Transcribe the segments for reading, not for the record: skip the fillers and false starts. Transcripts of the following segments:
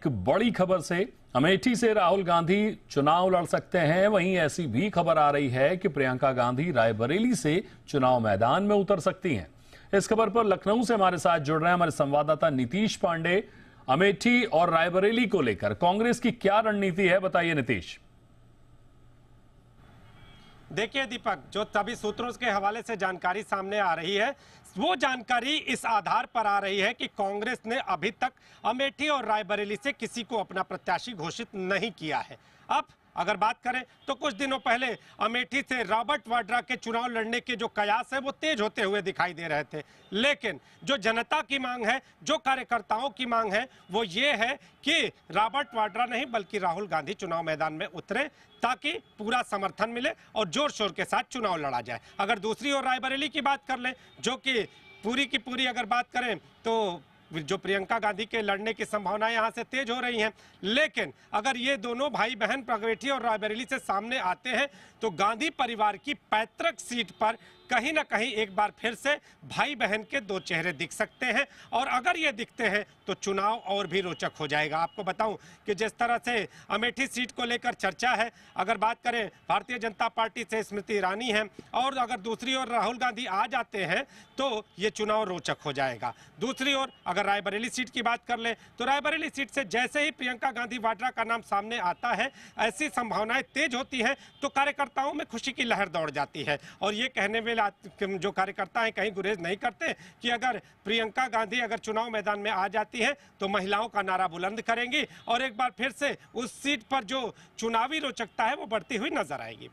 एक बड़ी खबर से। अमेठी से राहुल गांधी चुनाव लड़ सकते हैं। वहीं ऐसी भी खबर आ रही है कि प्रियंका गांधी रायबरेली से चुनाव मैदान में उतर सकती हैं। इस खबर पर लखनऊ से हमारे साथ जुड़ रहे हैं हमारे संवाददाता नीतीश पांडे। अमेठी और रायबरेली को लेकर कांग्रेस की क्या रणनीति है, बताइए नीतीश। देखिए दीपक, जो तभी सूत्रों के हवाले से जानकारी सामने आ रही है, वो जानकारी इस आधार पर आ रही है कि कांग्रेस ने अभी तक अमेठी और रायबरेली से किसी को अपना प्रत्याशी घोषित नहीं किया है। अब अगर बात करें तो कुछ दिनों पहले अमेठी से रॉबर्ट वाड्रा के चुनाव लड़ने के जो कयास है वो तेज होते हुए दिखाई दे रहे थे, लेकिन जो जनता की मांग है, जो कार्यकर्ताओं की मांग है, वो ये है कि रॉबर्ट वाड्रा नहीं बल्कि राहुल गांधी चुनाव मैदान में उतरे ताकि पूरा समर्थन मिले और जोर शोर के साथ चुनाव लड़ा जाए। अगर दूसरी ओर रायबरेली की बात कर लें, जो कि पूरी की पूरी अगर बात करें तो जो प्रियंका गांधी के लड़ने की संभावनाएं यहां से तेज हो रही हैं, लेकिन अगर ये दोनों भाई बहन अमेठी और रायबरेली से सामने आते हैं तो गांधी परिवार की पैतृक सीट पर कहीं ना कहीं एक बार फिर से भाई बहन के दो चेहरे दिख सकते हैं। और अगर ये दिखते हैं तो चुनाव और भी रोचक हो जाएगा। आपको बताऊं कि जिस तरह से अमेठी सीट को लेकर चर्चा है, अगर बात करें भारतीय जनता पार्टी से स्मृति ईरानी है और अगर दूसरी ओर राहुल गांधी आ जाते हैं तो ये चुनाव रोचक हो जाएगा। दूसरी ओर अगर रायबरेली सीट की बात कर ले तो रायबरेली सीट से जैसे ही प्रियंका गांधी वाड्रा का नाम सामने आता है, ऐसी संभावनाएं तेज होती हैं तो कार्यकर्ताओं में खुशी की लहर दौड़ जाती है। और ये कहने में जो कार्यकर्ता हैं कहीं गुरेज नहीं करते कि अगर प्रियंका गांधी अगर चुनाव मैदान में आ जाती है तो महिलाओं का नारा बुलंद करेंगी और एक बार फिर से उस सीट पर जो चुनावी रोचकता है वो बढ़ती हुई नजर आएगी।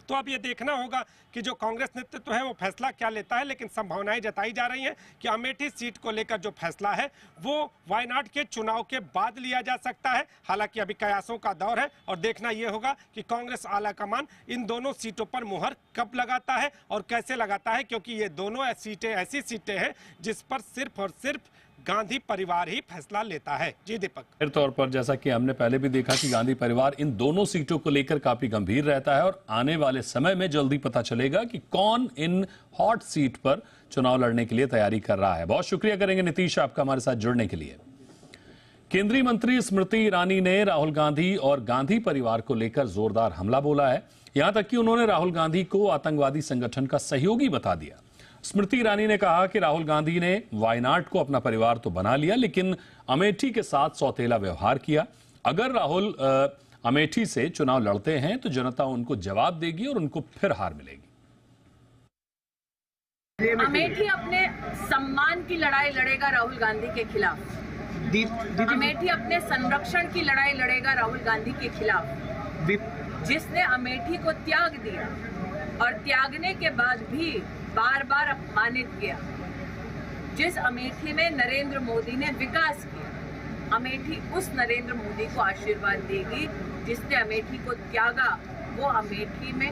तो अब ये देखना होगा कि जो कांग्रेस नेतृत्व है वो फैसला क्या लेता है, लेकिन संभावनाएं जताई जा रही हैं कि अमेठी सीट को लेकर जो फैसला है वो वायनाड के चुनाव के बाद लिया जा सकता है। हालांकि अभी कयासों का दौर है और देखना यह होगा कि कांग्रेस आलाकमान इन दोनों सीटों पर मुहर कब लगाता है और कैसे लगाता है, क्योंकि ये दोनों सीटें ऐसी सीटें हैं जिस पर सिर्फ और सिर्फ गांधी परिवार ही फैसला लेता है। जी दीपक। फिर तौर पर जैसा कि हमने पहले भी देखा कि गांधी परिवार इन दोनों सीटों को लेकर काफी गंभीर रहता है और आने वाले समय में जल्दी पता चलेगा कि कौन इन हॉट सीट पर चुनाव लड़ने के लिए तैयारी कर रहा है। बहुत शुक्रिया करेंगे नीतीश आपका हमारे साथ जुड़ने के लिए। केंद्रीय मंत्री स्मृति ईरानी ने राहुल गांधी और गांधी परिवार को लेकर जोरदार हमला बोला है। यहां तक कि उन्होंने राहुल गांधी को आतंकवादी संगठन का सहयोगी बता दिया। स्मृति ईरानी ने कहा कि राहुल गांधी ने वायनाड को अपना परिवार तो बना लिया, लेकिन अमेठी के साथ सौतेला व्यवहार किया। अगर राहुल अमेठी से चुनाव लड़ते हैं तो जनता उनको जवाब देगी और उनको फिर हार मिलेगी। अमेठी अपने सम्मान की लड़ाई लड़ेगा राहुल गांधी के खिलाफ। अमेठी अपने संरक्षण की लड़ाई लड़ेगा राहुल गांधी के खिलाफ। जिसने अमेठी को त्याग दिया और त्यागने के बाद भी बार बार अपमानित किया, जिस अमेठी में नरेंद्र मोदी ने विकास किया, अमेठी उस नरेंद्र मोदी को आशीर्वाद देगी। जिसने अमेठी को त्यागा वो अमेठी में